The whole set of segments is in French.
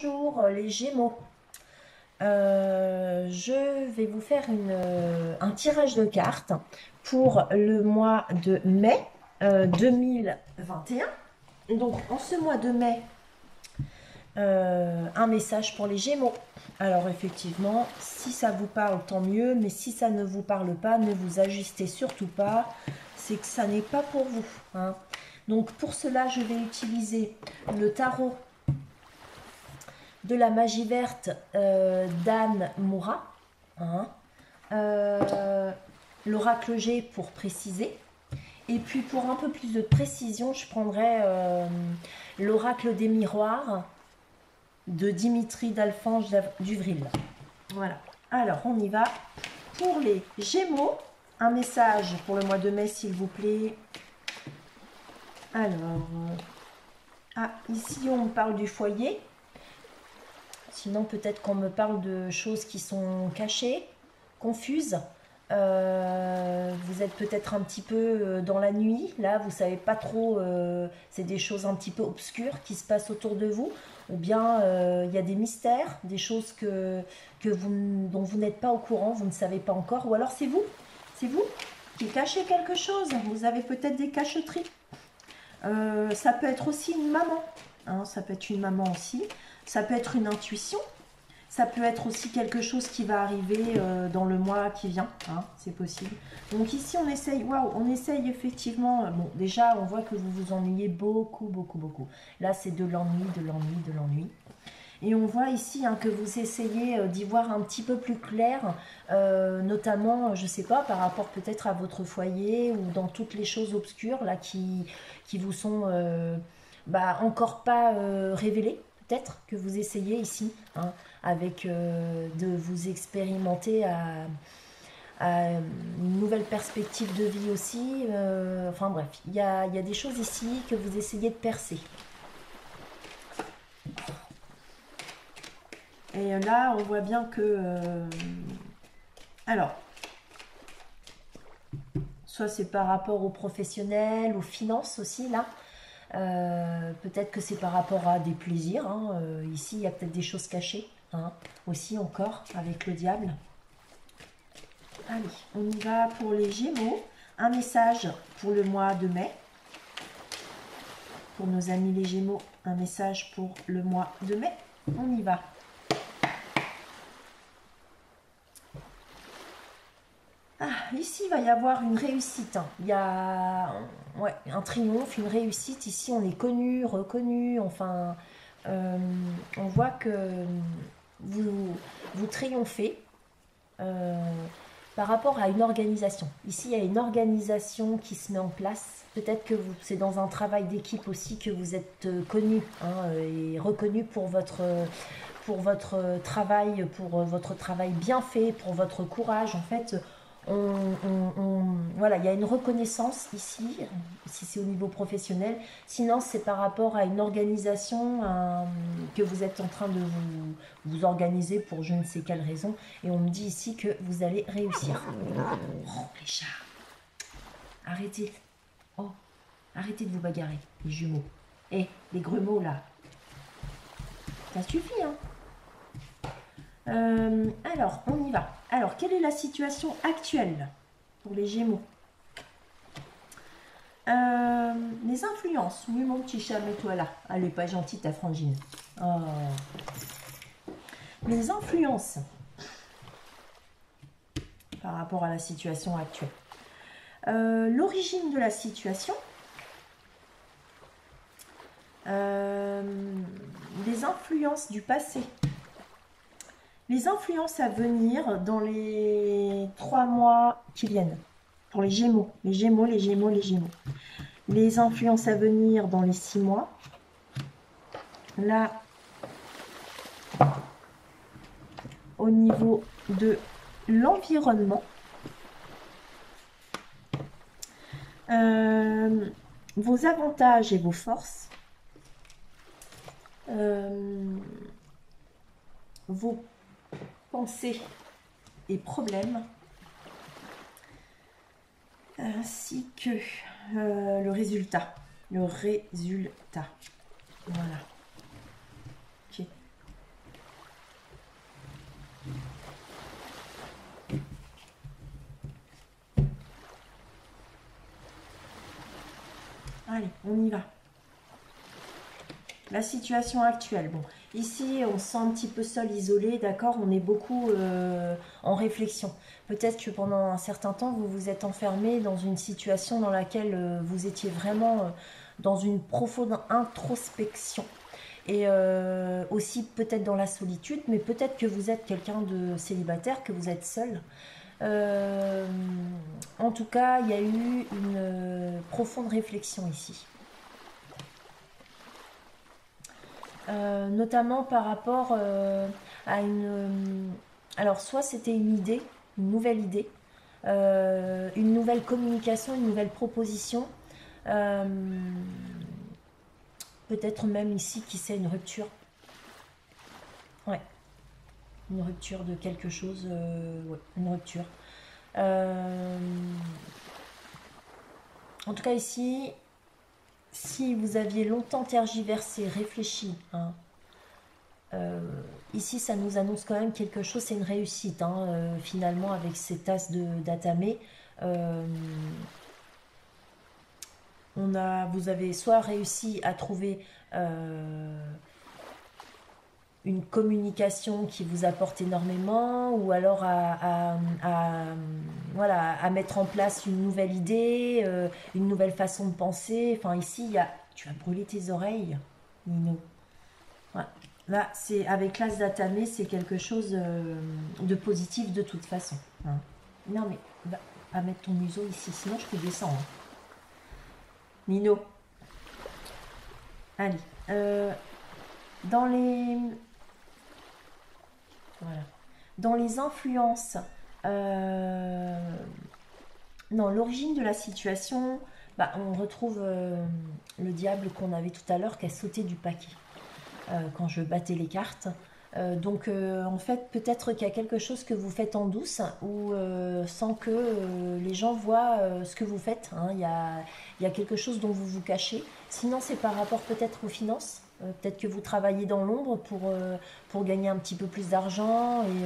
Bonjour les Gémeaux. Je vais vous faire un tirage de cartes pour le mois de mai 2021. Donc en ce mois de mai, un message pour les Gémeaux. Alors effectivement, si ça vous parle, tant mieux, mais si ça ne vous parle pas, ne vous ajustez surtout pas, c'est que ça n'est pas pour vous, hein. Donc pour cela, je vais utiliser le tarot de la magie verte d'Anne Moura, hein. L'oracle G pour préciser. Et puis pour un peu plus de précision, je prendrai l'oracle des miroirs de Dimitri d'Alphonse d'Uvril. Voilà. Alors on y va. Pour les Gémeaux, un message pour le mois de mai s'il vous plaît. Alors, ici on parle du foyer. Sinon, peut-être qu'on me parle de choses qui sont cachées, confuses. Vous êtes peut-être un petit peu dans la nuit. Là, vous ne savez pas trop. C'est des choses un petit peu obscures qui se passent autour de vous. Ou bien, il y a des mystères, des choses dont vous n'êtes pas au courant, vous ne savez pas encore. Ou alors, c'est vous qui cachez quelque chose. Vous avez peut-être des cacheteries. Ça peut être aussi une maman. Hein, ça peut être une maman aussi. Ça peut être une intuition. Ça peut être aussi quelque chose qui va arriver dans le mois qui vient. Hein, c'est possible. Donc ici, on essaye. Waouh, on essaye effectivement. Bon, déjà, on voit que vous vous ennuyez beaucoup, beaucoup, beaucoup. Là, c'est de l'ennui, de l'ennui, de l'ennui. Et on voit ici que vous essayez d'y voir un petit peu plus clair, notamment, je ne sais pas, par rapport peut-être à votre foyer ou dans toutes les choses obscures là qui vous sont encore pas révélées. Peut-être que vous essayez ici, hein, avec de vous expérimenter à une nouvelle perspective de vie aussi. Enfin bref, il y a des choses ici que vous essayez de percer. Et là, on voit bien que... alors, soit c'est par rapport aux professionnels, aux finances aussi, là. Peut-être que c'est par rapport à des plaisirs. Hein. Ici, il y a peut-être des choses cachées. Hein. Aussi, encore, avec le diable. Allez, on y va pour les Gémeaux. Un message pour le mois de mai. Pour nos amis les Gémeaux, un message pour le mois de mai. On y va. Ici, il va y avoir une réussite. Hein. Il y a un triomphe, une réussite. Ici, on est connu, reconnu. Enfin, on voit que vous triomphez par rapport à une organisation. Ici, il y a une organisation qui se met en place. Peut-être que c'est dans un travail d'équipe aussi que vous êtes connu, hein, et reconnu pour votre travail bien fait, pour votre courage. En fait, voilà, il y a une reconnaissance ici, si c'est au niveau professionnel. Sinon, c'est par rapport à une organisation que vous êtes en train de vous organiser pour je ne sais quelle raison. Et on me dit ici que vous allez réussir. Oh, les chats, arrêtez. Oh, arrêtez de vous bagarrer, les jumeaux. Et les grumeaux, là. Ça suffit, hein. Alors, on y va. Alors, quelle est la situation actuelle pour les Gémeaux? Les influences. Oui, mon petit chat, mets-toi là. Elle n'est pas gentille, ta frangine. Oh. Les influences par rapport à la situation actuelle. L'origine de la situation. Les influences du passé. Les influences à venir dans les 3 mois qui viennent. Pour les Gémeaux. Les Gémeaux, les Gémeaux, les Gémeaux. Les influences à venir dans les 6 mois. Là, au niveau de l'environnement. Vos avantages et vos forces. Vos pensées et problèmes, ainsi que le résultat. Voilà. Ok. la situation actuelle. Bon, ici, on se sent un petit peu seul, isolé, d'accord? On est beaucoup en réflexion. Peut-être que pendant un certain temps, vous vous êtes enfermé dans une situation dans laquelle vous étiez vraiment dans une profonde introspection. Et aussi peut-être dans la solitude, mais peut-être que vous êtes quelqu'un de célibataire, que vous êtes seul. En tout cas, il y a eu une profonde réflexion ici. Notamment par rapport à une... alors, soit c'était une idée, une nouvelle idée, une nouvelle communication, une nouvelle proposition. Euh, Peut-être même ici, qui sait, une rupture. Ouais, une rupture de quelque chose. Ouais, une rupture. En tout cas, ici, si vous aviez longtemps tergiversé, réfléchi, hein, ici, ça nous annonce quand même quelque chose, c'est une réussite, hein, finalement, avec ces tasses d'Atame. Euh, vous avez soit réussi à trouver une communication qui vous apporte énormément, ou alors voilà, à mettre en place une nouvelle idée, une nouvelle façon de penser. Enfin, ici, tu vas brûler tes oreilles, Nino. Ouais. Là, c'est avec l'as d'Atame, c'est quelque chose de positif de toute façon, hein. Non, mais va à mettre ton museau ici, sinon je te descends, hein. Nino, allez. Dans les... Voilà. Dans les influences, non, l'origine de la situation, bah, on retrouve le diable qu'on avait tout à l'heure qui a sauté du paquet quand je battais les cartes. Donc en fait, peut-être qu'il y a quelque chose que vous faites en douce ou sans que les gens voient ce que vous faites, hein. Il y a quelque chose dont vous vous cachez. Sinon, c'est par rapport peut-être aux finances. Peut-être que vous travaillez dans l'ombre pour gagner un petit peu plus d'argent et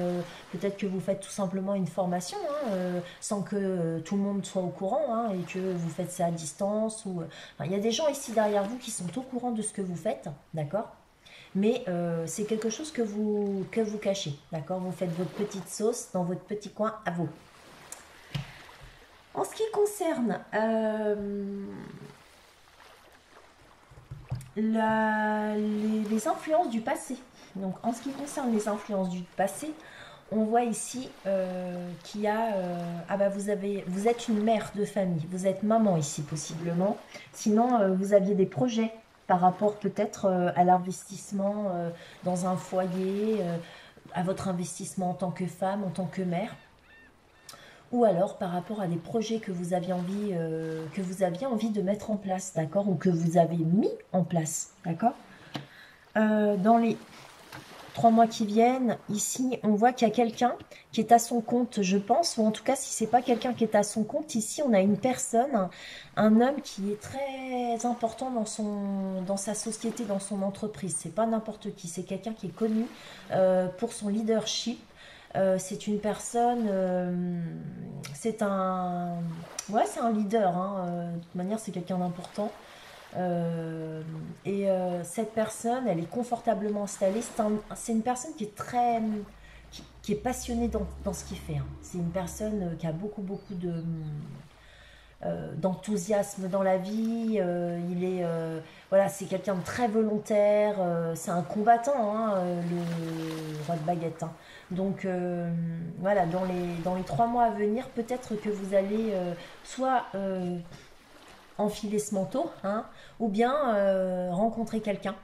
peut-être que vous faites tout simplement une formation, hein, sans que tout le monde soit au courant, hein, et que vous faites ça à distance. Enfin, il y a des gens ici derrière vous qui sont au courant de ce que vous faites, d'accord? Mais c'est quelque chose que vous cachez, d'accord? Vous faites votre petite sauce dans votre petit coin à vous. En ce qui concerne les influences du passé, donc en ce qui concerne les influences du passé, on voit ici qu'il y a... ah bah vous êtes une mère de famille, vous êtes maman ici possiblement. Sinon, vous aviez des projets par rapport peut-être à l'investissement dans un foyer, à votre investissement en tant que femme, en tant que mère. Ou alors par rapport à des projets que vous aviez envie de mettre en place, d'accord? Ou que vous avez mis en place, d'accord? Dans les 3 mois qui viennent, ici, on voit qu'il y a quelqu'un qui est à son compte, je pense, ou en tout cas, si c'est pas quelqu'un qui est à son compte, ici, on a une personne, un homme qui est très important dans sa société, dans son entreprise. C'est pas n'importe qui, c'est quelqu'un qui est connu pour son leadership. C'est une personne, c'est un leader, hein, de toute manière, c'est quelqu'un d'important. Cette personne, elle est confortablement installée. C'est une personne qui est qui est passionnée dans ce qu'il fait, hein. C'est une personne qui a beaucoup d'enthousiasme dans la vie. Voilà, c'est quelqu'un de très volontaire. C'est un combattant, hein, le roi de baguette, hein. Donc voilà, dans les 3 mois à venir, peut-être que vous allez soit enfiler ce manteau, hein, ou bien rencontrer quelqu'un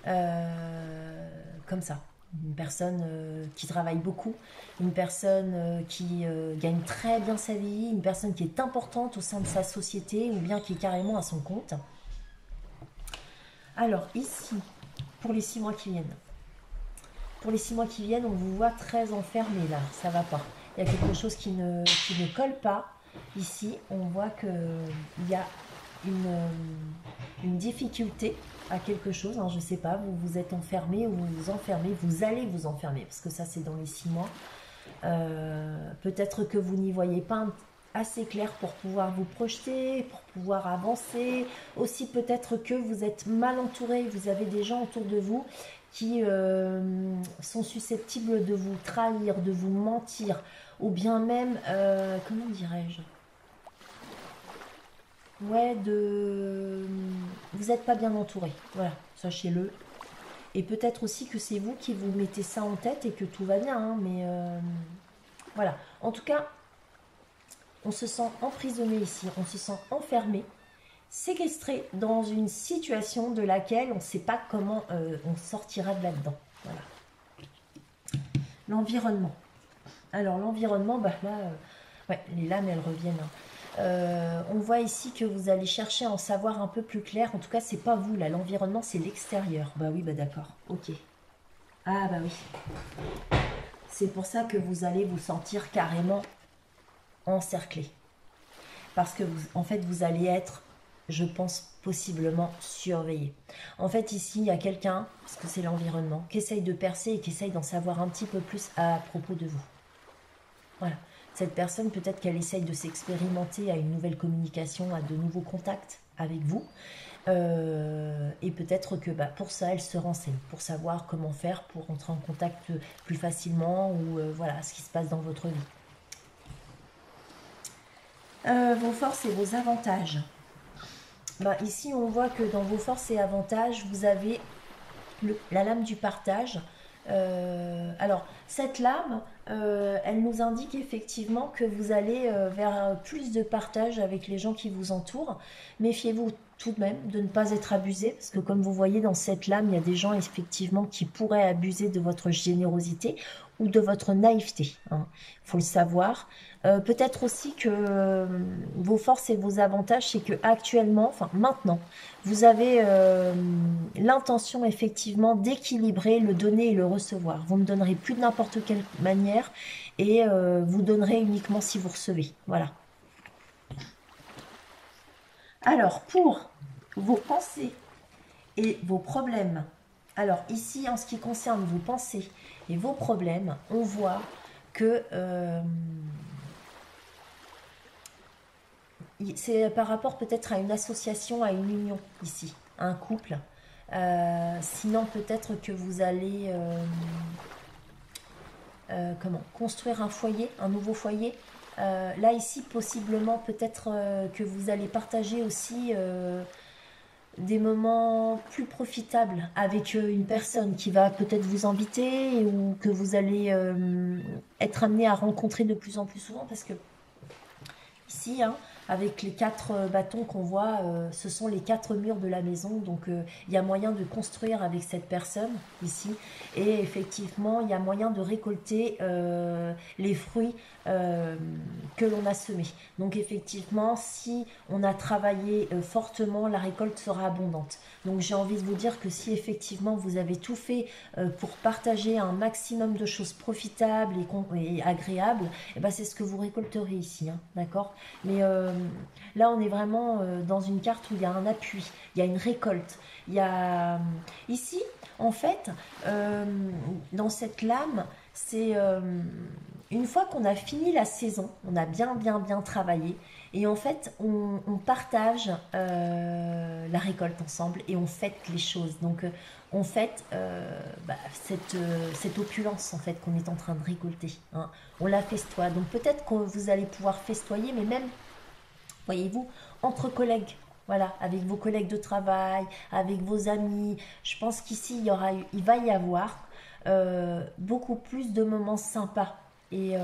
comme ça. Une personne qui travaille beaucoup, une personne qui gagne très bien sa vie, une personne qui est importante au sein de sa société, ou bien qui est carrément à son compte. Alors ici, pour les 6 mois qui viennent. Pour les 6 mois qui viennent, on vous voit très enfermé là, ça va pas. Il y a quelque chose qui ne colle pas. Ici, on voit qu'il y a une difficulté à quelque chose, hein, je ne sais pas, vous vous êtes enfermé ou vous vous enfermez, vous allez vous enfermer, parce que ça c'est dans les 6 mois. Peut-être que vous n'y voyez pas assez clair pour pouvoir vous projeter, pour pouvoir avancer. Aussi peut-être que vous êtes mal entouré, vous avez des gens autour de vous qui sont susceptibles de vous trahir, de vous mentir, ou bien même, comment dirais-je, ouais, vous n'êtes pas bien entouré, voilà, sachez-le. Et peut-être aussi que c'est vous qui vous mettez ça en tête et que tout va bien, hein, mais voilà. En tout cas, on se sent emprisonné ici, on se sent enfermé, séquestré dans une situation de laquelle on ne sait pas comment on sortira de là-dedans. Voilà. L'environnement. Alors l'environnement, bah là, ouais, les lames, elles reviennent, hein. On voit ici que vous allez chercher à en savoir un peu plus clair. En tout cas, c'est pas vous, là. L'environnement, c'est l'extérieur. Bah oui, bah d'accord. Ok. Ah bah oui. C'est pour ça que vous allez vous sentir carrément encerclé. Parce que, en fait, vous allez être, je pense, possiblement surveillé. En fait, ici, il y a quelqu'un, parce que c'est l'environnement, qui essaye de percer et qui essaye d'en savoir un petit peu plus à propos de vous. Voilà. Cette personne, peut-être qu'elle essaye de s'expérimenter à une nouvelle communication, à de nouveaux contacts avec vous. Et peut-être que pour ça, elle se renseigne, pour savoir comment faire, pour entrer en contact plus facilement, ou voilà, ce qui se passe dans votre vie. Vos forces et vos avantages. Ici, on voit que dans vos forces et avantages, vous avez la lame du partage. Alors, cette lame, elle nous indique effectivement que vous allez vers plus de partage avec les gens qui vous entourent. Méfiez-vous tout de même de ne pas être abusé, parce que comme vous voyez dans cette lame, il y a des gens effectivement qui pourraient abuser de votre générosité ou de votre naïveté, hein. Faut le savoir. Peut-être aussi que vos forces et vos avantages, c'est que actuellement, enfin maintenant, vous avez l'intention effectivement d'équilibrer le donner et le recevoir. Vous ne donnerez plus de n'importe quelle manière et vous donnerez uniquement si vous recevez. Voilà. Alors, pour vos pensées et vos problèmes, alors ici, en ce qui concerne vos pensées et vos problèmes, on voit que c'est par rapport peut-être à une association, à une union ici, à un couple. Sinon, peut-être que vous allez construire un foyer, un nouveau foyer. Là, ici, possiblement, peut-être que vous allez partager aussi des moments plus profitables avec une personne qui va peut-être vous inviter ou que vous allez être amené à rencontrer de plus en plus souvent, parce que ici, hein, avec les 4 bâtons qu'on voit, ce sont les 4 murs de la maison. Donc, il y a moyen de construire avec cette personne ici. Et effectivement, il y a moyen de récolter les fruits que l'on a semés. Donc, effectivement, si on a travaillé fortement, la récolte sera abondante. Donc, j'ai envie de vous dire que si effectivement vous avez tout fait pour partager un maximum de choses profitables et agréables, et ben, c'est ce que vous récolterez ici, hein, d'accord? Mais là, on est vraiment dans une carte où il y a un appui, il y a une récolte. Il y a ici, en fait, dans cette lame, c'est une fois qu'on a fini la saison, on a bien travaillé, et en fait, on partage la récolte ensemble et on fête les choses. Donc, on fête cette opulence en fait qu'on est en train de récolter, hein. On la festoie. Donc, peut-être que vous allez pouvoir festoyer, mais même, voyez-vous, entre collègues. Voilà, avec vos collègues de travail, avec vos amis. Je pense qu'ici, il va y avoir beaucoup plus de moments sympas. Et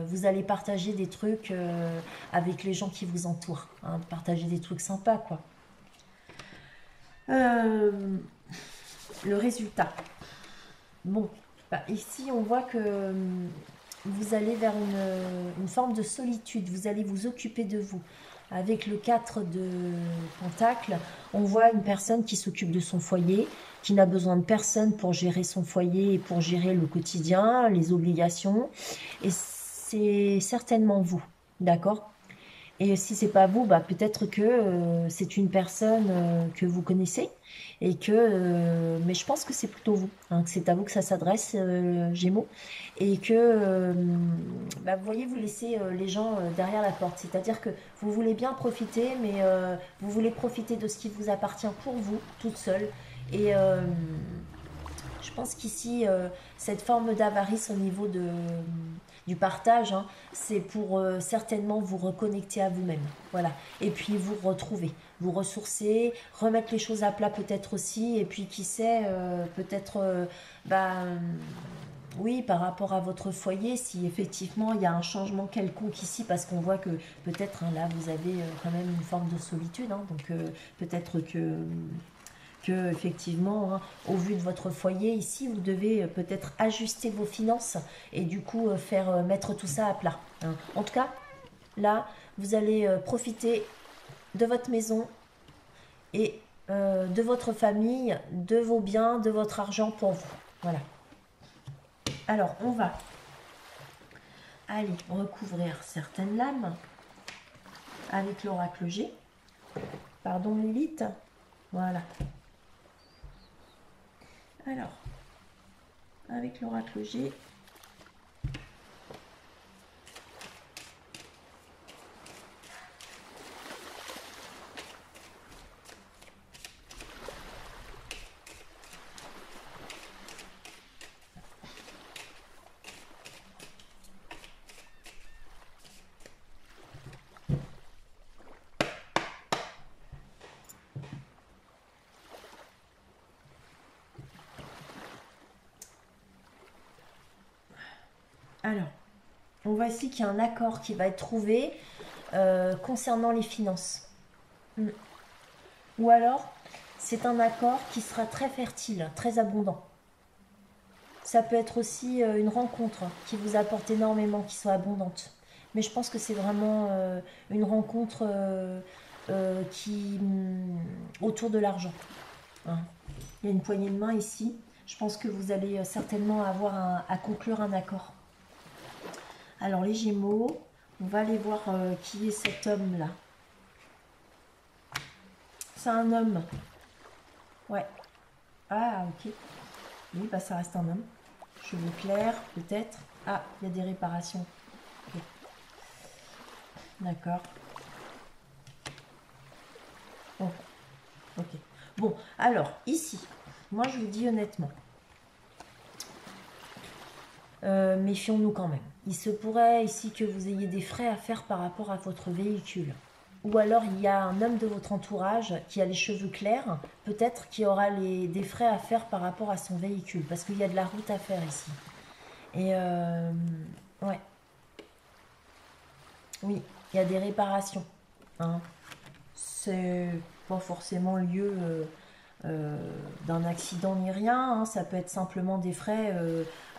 vous allez partager des trucs avec les gens qui vous entourent, hein, partager des trucs sympas, quoi. Le résultat. Bon, ici, on voit que vous allez vers une forme de solitude. Vous allez vous occuper de vous. Avec le 4 de Pentacle, on voit une personne qui s'occupe de son foyer, qui n'a besoin de personne pour gérer son foyer et pour gérer le quotidien, les obligations. Et c'est certainement vous, d'accord? Et si c'est pas vous, bah, peut-être que c'est une personne que vous connaissez et que, mais je pense que c'est plutôt vous, hein, que c'est à vous que ça s'adresse, Gémeaux, et que, bah, vous voyez, vous laissez les gens derrière la porte, c'est-à-dire que vous voulez bien profiter, mais vous voulez profiter de ce qui vous appartient pour vous, toute seule, et je pense qu'ici, cette forme d'avarice au niveau du partage, hein, c'est pour certainement vous reconnecter à vous-même. Voilà. Et puis vous retrouver, vous ressourcer, remettre les choses à plat peut-être aussi. Et puis qui sait, peut-être, bah, oui, par rapport à votre foyer, si effectivement il y a un changement quelconque ici, parce qu'on voit que peut-être, hein, là, vous avez quand même une forme de solitude. Hein, donc peut-être que effectivement, hein, au vu de votre foyer ici, vous devez peut-être ajuster vos finances et du coup faire mettre tout ça à plat, hein. En tout cas, là, vous allez profiter de votre maison et de votre famille, de vos biens, de votre argent pour vous. Voilà. Alors, on va aller recouvrir certaines lames avec l'oracle G. Pardon, Lilith. Voilà. Alors, avec l'oracle G, alors, on voit ici qu'il y a un accord qui va être trouvé concernant les finances. Mm. Ou alors, c'est un accord qui sera très fertile, très abondant. Ça peut être aussi une rencontre qui vous apporte énormément, qui soit abondante. Mais je pense que c'est vraiment une rencontre autour de l'argent, hein. Il y a une poignée de main ici. Je pense que vous allez certainement avoir à conclure un accord. Alors les Gémeaux, on va aller voir qui est cet homme-là. C'est un homme. Ouais. Ah, ok. Oui, bah ça reste un homme. Cheveux clairs, peut-être. Ah, il y a des réparations. Ok. D'accord. Oh, ok. Bon, alors, ici, moi je vous dis honnêtement, méfions-nous quand même. Il se pourrait ici que vous ayez des frais à faire par rapport à votre véhicule. Ou alors il y a un homme de votre entourage qui a les cheveux clairs, peut-être qui aura des frais à faire par rapport à son véhicule, parce qu'il y a de la route à faire ici. Et ouais, oui, il y a des réparations, hein. C'est pas forcément lieu d'un accident ni rien, hein. Ça peut être simplement des frais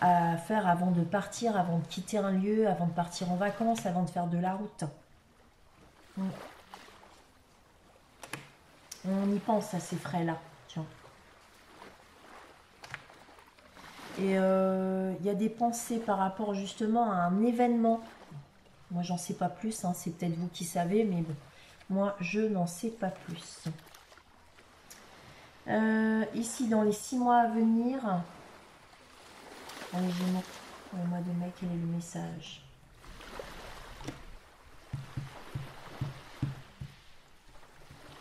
à faire avant de partir, avant de quitter un lieu, avant de partir en vacances, avant de faire de la route. Mm. On y pense à ces frais-là. Tiens. Et il y a des pensées par rapport justement à un événement. Moi, j'en sais pas plus, hein, c'est peut-être vous qui savez, mais bon, moi, je n'en sais pas plus. Ici, dans les 6 mois à venir, dans les Gémeaux, pour le mois de mai, quel est le message?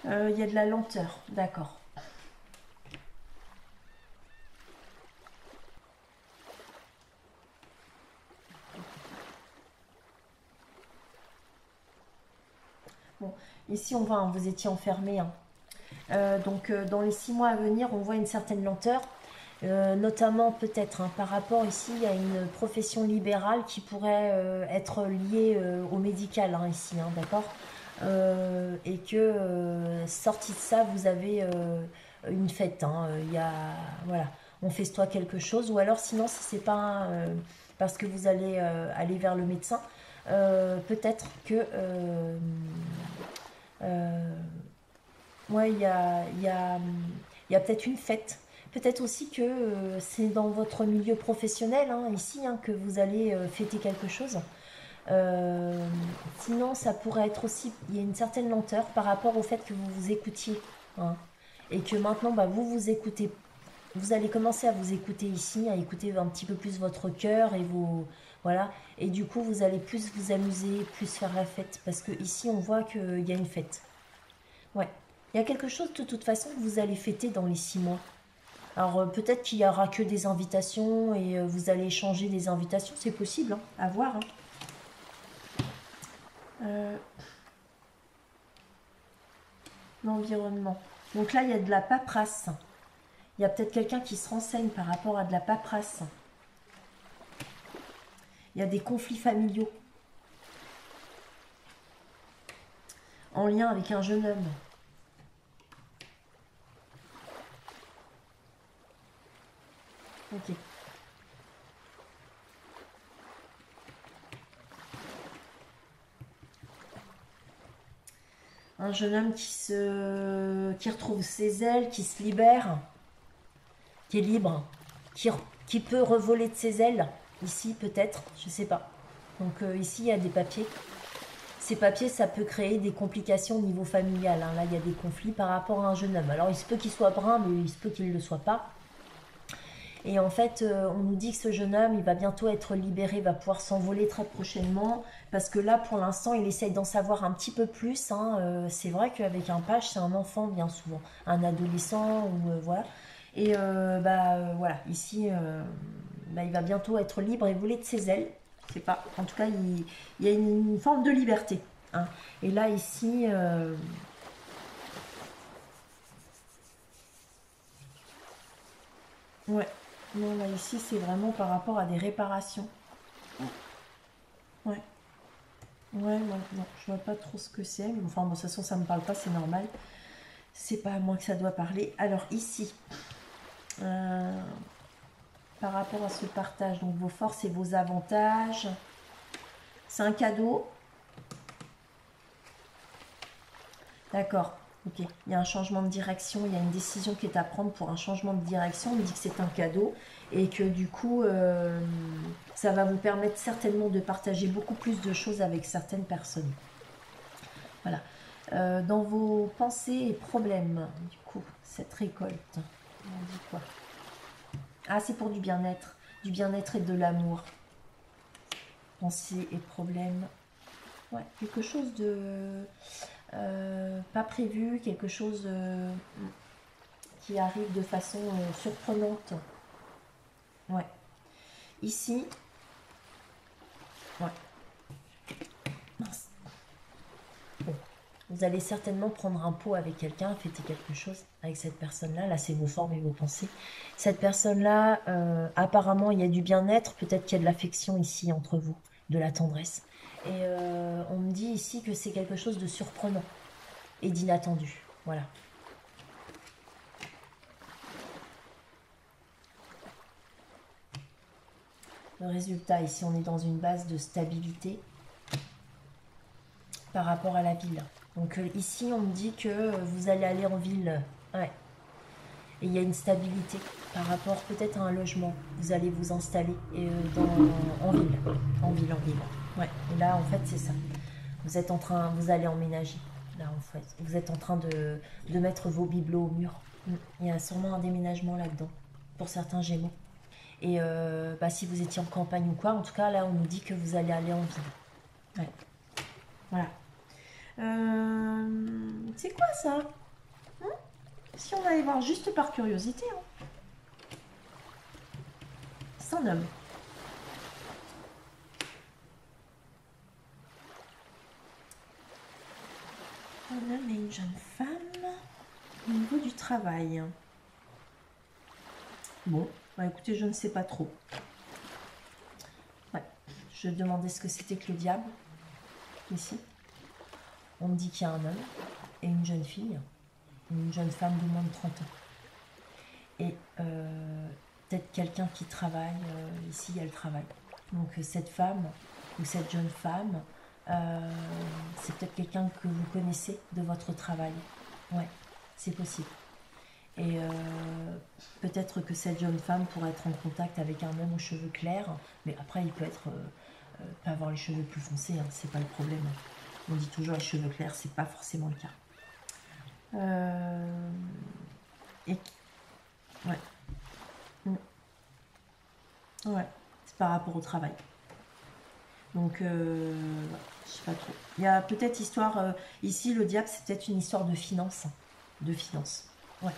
Il y a de la lenteur, d'accord. Bon, ici, on va, hein, vous étiez enfermé, hein. Donc, dans les 6 mois à venir, on voit une certaine lenteur. Notamment peut-être, hein, par rapport ici à une profession libérale qui pourrait être liée au médical, hein, ici, hein, d'accord. Et que sorti de ça, vous avez une fête, hein, il y a, voilà, on festoie quelque chose, ou alors sinon si c'est pas parce que vous allez aller vers le médecin, peut-être que euh, ouais, il y a peut-être une fête. Peut-être aussi que c'est dans votre milieu professionnel, hein, ici, hein, que vous allez fêter quelque chose. Euh, Sinon, ça pourrait être aussi, il y a une certaine lenteur par rapport au fait que vous vous écoutiez, hein, et que maintenant, bah, vous vous écoutez. Vous allez commencer à vous écouter ici, à écouter un petit peu plus votre cœur et vos, voilà. Et du coup, vous allez plus vous amuser, plus faire la fête, parce que ici, on voit qu'il y a une fête. Ouais. Il y a quelque chose de toute façon que vous allez fêter dans les 6 mois. Alors peut-être qu'il y aura que des invitations et vous allez échanger des invitations, c'est possible, hein, à voir, hein. Euh, L'environnement. Donc là, il y a de la paperasse. Il y a peut-être quelqu'un qui se renseigne par rapport à de la paperasse. Il y a des conflits familiaux en lien avec un jeune homme. Ok. Un jeune homme qui retrouve ses ailes, qui se libère, qui est libre, qui peut revoler de ses ailes. Ici, peut-être, je sais pas. Donc ici, il y a des papiers. Ces papiers, ça peut créer des complications au niveau familial, hein. Là, il y a des conflits par rapport à un jeune homme. Alors, il se peut qu'il soit brun, mais il se peut qu'il ne le soit pas. Et en fait, on nous dit que ce jeune homme, il va bientôt être libéré, va pouvoir s'envoler très prochainement. Parce que là, pour l'instant, il essaye d'en savoir un petit peu plus, hein. C'est vrai qu'avec un page, c'est un enfant bien souvent. Un adolescent, ou voilà. Et voilà, ici, il va bientôt être libre et voler de ses ailes. Je sais pas. En tout cas, il y a une forme de liberté, hein. Et là, ici, ouais. Non, là, ici, c'est vraiment par rapport à des réparations. Ouais. Ouais, non, non, je vois pas trop ce que c'est. Mais enfin, bon, de toute façon, ça me parle pas, c'est normal. C'est pas à moi que ça doit parler. Alors, ici, euh, par rapport à ce partage, donc vos forces et vos avantages, c'est un cadeau. D'accord, ok. Il y a un changement de direction, il y a une décision qui est à prendre pour un changement de direction. On me dit que c'est un cadeau et que du coup, ça va vous permettre certainement de partager beaucoup plus de choses avec certaines personnes. Voilà. Dans vos pensées et problèmes, du coup, cette récolte, on dit quoi? Ah, c'est pour du bien-être et de l'amour. Pensées et problèmes. Ouais, quelque chose de pas prévu, quelque chose qui arrive de façon surprenante. Ouais. Ici, ouais. Mince. Bon. Vous allez certainement prendre un pot avec quelqu'un, fêter quelque chose avec cette personne-là. Là, c'est vos formes et vos pensées. Cette personne-là, apparemment, il y a du bien-être. Peut-être qu'il y a de l'affection ici entre vous, de la tendresse. Et on me dit ici que c'est quelque chose de surprenant et d'inattendu. Voilà. Le résultat, ici, on est dans une base de stabilité par rapport à la ville. Donc ici, on me dit que vous allez aller en ville. Ouais. Et il y a une stabilité par rapport peut-être à un logement. Vous allez vous installer en ville. En ville, en ville. Ouais. Et là, en fait, c'est ça. Vous allez emménager. Là, en fait. Vous êtes en train de mettre vos bibelots au mur. Il y a sûrement un déménagement là-dedans. Pour certains Gémeaux. Et si vous étiez en campagne ou quoi, en tout cas, là, on nous dit que vous allez aller en ville. Ouais. Voilà. C'est quoi ça? Hein? Si on allait voir juste par curiosité, hein. C'est un homme. Un homme et une jeune femme au niveau du travail. Bon, bah écoutez, je ne sais pas trop. Ouais, je demandais ce que c'était que le diable, ici. On me dit qu'il y a un homme et une jeune fille, une jeune femme de moins de 30 ans. Et peut-être quelqu'un qui travaille, ici elle travaille. Donc cette femme ou cette jeune femme, c'est peut-être quelqu'un que vous connaissez de votre travail. Ouais, c'est possible. Et peut-être que cette jeune femme pourrait être en contact avec un homme aux cheveux clairs, mais après il peut être pas avoir les cheveux plus foncés, hein, c'est pas le problème. On dit toujours les cheveux clairs, c'est pas forcément le cas. Et ouais, ouais, c'est par rapport au travail. Donc, je sais pas trop. Il y a peut-être histoire, ici, le diable, c'est peut-être une histoire de finance. De finance, ouais.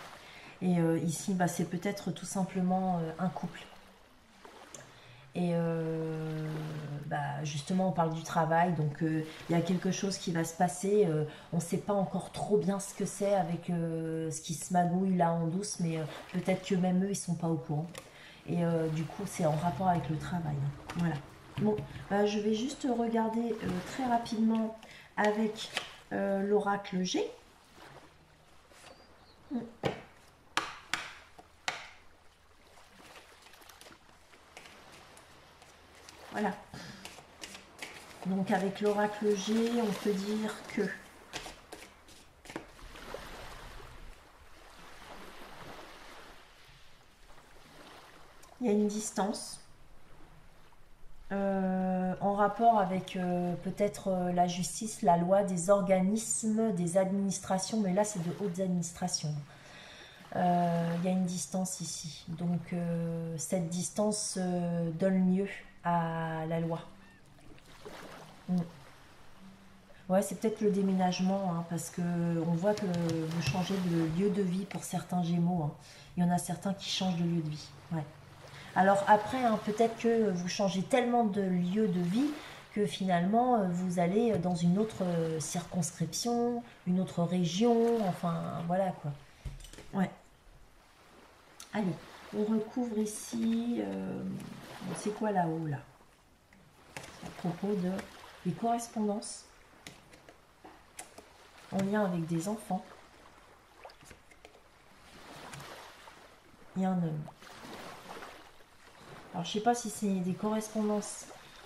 Et ici, bah, c'est peut-être tout simplement un couple. Et bah, justement, on parle du travail, donc il y a quelque chose qui va se passer. On ne sait pas encore trop bien ce que c'est avec ce qui se magouille là en douce, mais peut-être que même eux, ils sont pas au courant. Et du coup, c'est en rapport avec le travail. Voilà. Bon, bah, je vais juste regarder très rapidement avec l'oracle G. Voilà. Donc avec l'oracle G, on peut dire que il y a une distance en rapport avec peut-être la justice, la loi, des organismes, des administrations, mais là c'est de hautes administrations. Il y a une distance ici. Donc cette distance donne lieu à la loi. Ouais, c'est peut-être le déménagement, hein, parce que on voit que vous changez de lieu de vie pour certains Gémeaux, hein. Il y en a certains qui changent de lieu de vie. Ouais. Alors après, hein, peut-être que vous changez tellement de lieu de vie que finalement vous allez dans une autre circonscription, une autre région, enfin voilà quoi. Ouais. Allez, on recouvre ici. C'est quoi là-haut là? À propos de des correspondances en lien avec des enfants. Il y a un homme. Alors je sais pas si c'est des correspondances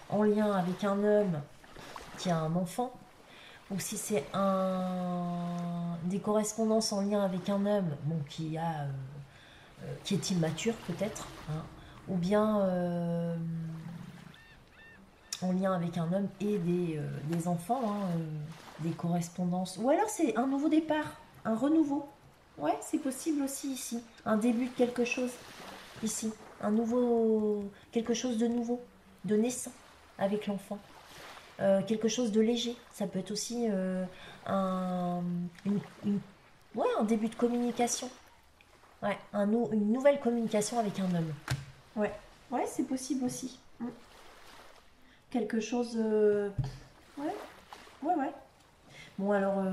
en lien avec un homme qui a un enfant, ou si c'est des correspondances en lien avec un homme bon, qui est immature peut-être, hein, ou bien en lien avec un homme et des enfants, hein, des correspondances. Ou alors c'est un nouveau départ, un renouveau. Ouais, c'est possible aussi ici. Un début de quelque chose ici. Un nouveau, quelque chose de nouveau, de naissant avec l'enfant. Quelque chose de léger. Ça peut être aussi un, ouais, un début de communication. Ouais, une nouvelle communication avec un homme. Ouais, ouais, c'est possible aussi. Quelque chose. Ouais, ouais, ouais. Bon, alors.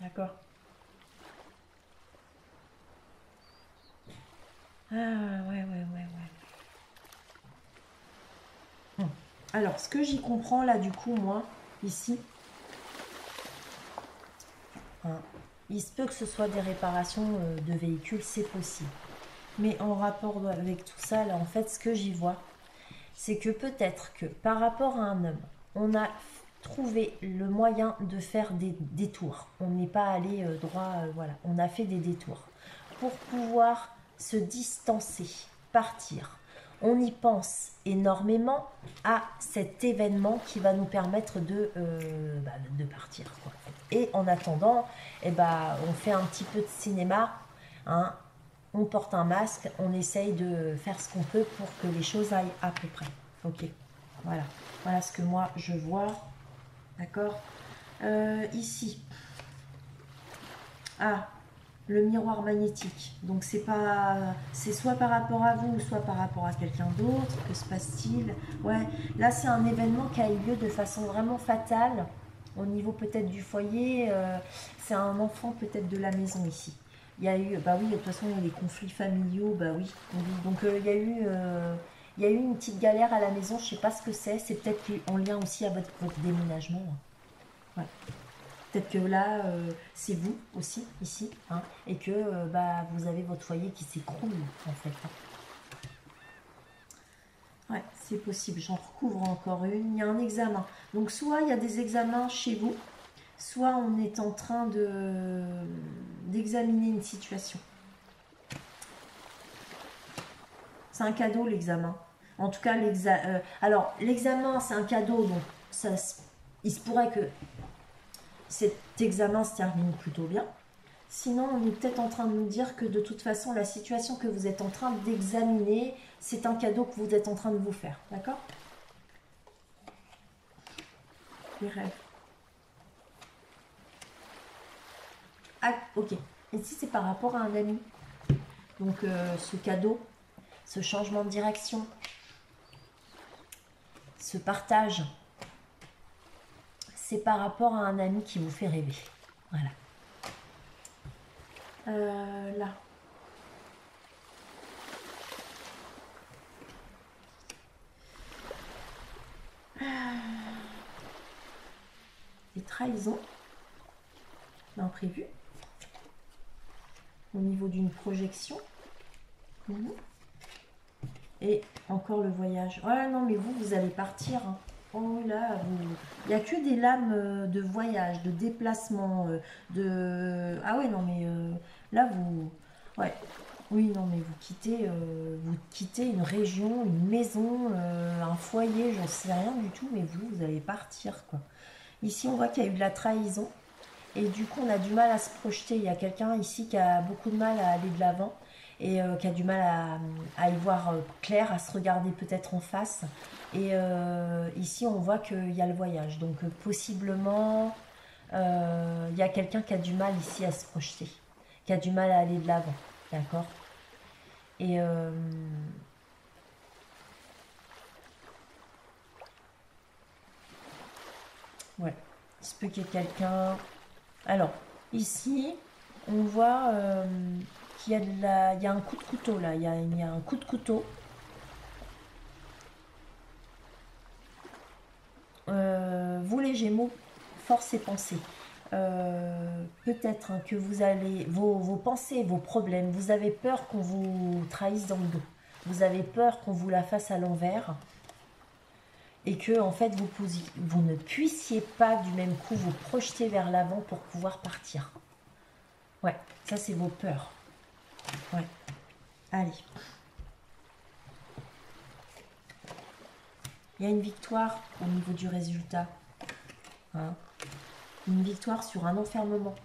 D'accord. Ah, ouais, ouais, ouais, ouais. Alors, ce que j'y comprends là, du coup, moi, ici, hein, il se peut que ce soit des réparations de véhicules, c'est possible. Mais en rapport avec tout ça, là, en fait, ce que j'y vois, c'est que peut-être que par rapport à un homme, on a trouvé le moyen de faire des détours. On n'est pas allé droit, voilà. On a fait des détours pour pouvoir se distancer, partir. On y pense énormément à cet événement qui va nous permettre de partir, quoi. Et en attendant, eh ben, on fait un petit peu de cinéma, hein, on porte un masque, on essaye de faire ce qu'on peut pour que les choses aillent à peu près. Ok, voilà. Voilà ce que moi je vois. D'accord. Ici. Ah, le miroir magnétique. Donc c'est pas, c'est soit par rapport à vous, soit par rapport à quelqu'un d'autre. Que se passe-t-il? Ouais, là c'est un événement qui a eu lieu de façon vraiment fatale. Au niveau peut-être du foyer, c'est un enfant peut-être de la maison ici. Il y a eu, bah oui, de toute façon, il y a les conflits familiaux, bah oui. Oui. Donc il y a eu une petite galère à la maison, je sais pas ce que c'est peut-être en lien aussi à votre déménagement. Ouais. Peut-être que là, c'est vous aussi, ici, hein, et que bah, vous avez votre foyer qui s'écroule, en fait. Ouais, c'est possible, j'en recouvre encore une. Il y a un examen. Donc soit il y a des examens chez vous, soit on est en train d'examiner une situation. C'est un cadeau, l'examen. En tout cas, alors, l'examen, c'est un cadeau, donc ça, il se pourrait que cet examen se termine plutôt bien. Sinon, on est peut-être en train de nous dire que de toute façon, la situation que vous êtes en train d'examiner, c'est un cadeau que vous êtes en train de vous faire. D'accord? Les rêves. Ah, ok. Ici, c'est par rapport à un ami. Donc, ce cadeau, ce changement de direction, ce partage, c'est par rapport à un ami qui vous fait rêver. Voilà. Là. Des trahisons d'imprévu au niveau d'une projection. Et encore le voyage. Oh non, mais vous allez partir. Hein. Oh là, il n'y a que des lames de voyage, de déplacement, de... Ah ouais, non, mais là, vous... Ouais. Oui, non, mais vous quittez une région, une maison, un foyer, j'en sais rien du tout, mais vous allez partir, quoi. Ici, on voit qu'il y a eu de la trahison. Et du coup, on a du mal à se projeter. Il y a quelqu'un ici qui a beaucoup de mal à aller de l'avant et qui a du mal à y voir clair, à se regarder peut-être en face. Et ici, on voit qu'il y a le voyage. Donc, possiblement, il y a quelqu'un qui a du mal ici à se projeter, qui a du mal à aller de l'avant. D'accord? Et... ouais, il se peut qu'il y ait quelqu'un... Alors, ici, on voit qu'il y a il y a un coup de couteau là, il y a un coup de couteau. Vous les Gémeaux, force et pensée. Peut-être hein, que vous allez, vos pensées, vos problèmes, vous avez peur qu'on vous trahisse dans le dos. Vous avez peur qu'on vous la fasse à l'envers. Et que en fait vous ne puissiez pas du même coup vous projeter vers l'avant pour pouvoir partir. Ouais, ça c'est vos peurs. Ouais. Allez. Il y a une victoire au niveau du résultat. Hein, une victoire sur un enfermement.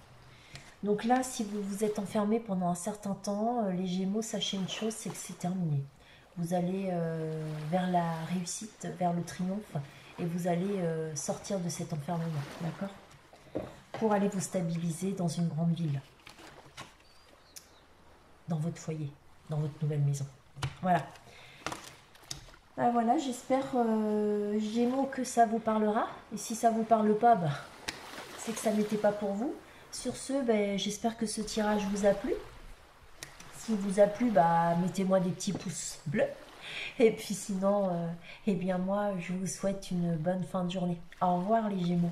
Donc là, si vous vous êtes enfermé pendant un certain temps, les Gémeaux, sachez une chose, c'est que c'est terminé. Vous allez vers la réussite, vers le triomphe, et vous allez sortir de cet enfermement, d'accord? Pour aller vous stabiliser dans une grande ville, dans votre foyer, dans votre nouvelle maison. Voilà. Ben voilà, j'espère, Gémeaux, que ça vous parlera. Et si ça vous parle pas, bah, c'est que ça n'était pas pour vous. Sur ce, ben, j'espère que ce tirage vous a plu. S'il vous a plu, bah, mettez-moi des petits pouces bleus. Et puis sinon, eh bien moi, je vous souhaite une bonne fin de journée. Au revoir les Gémeaux.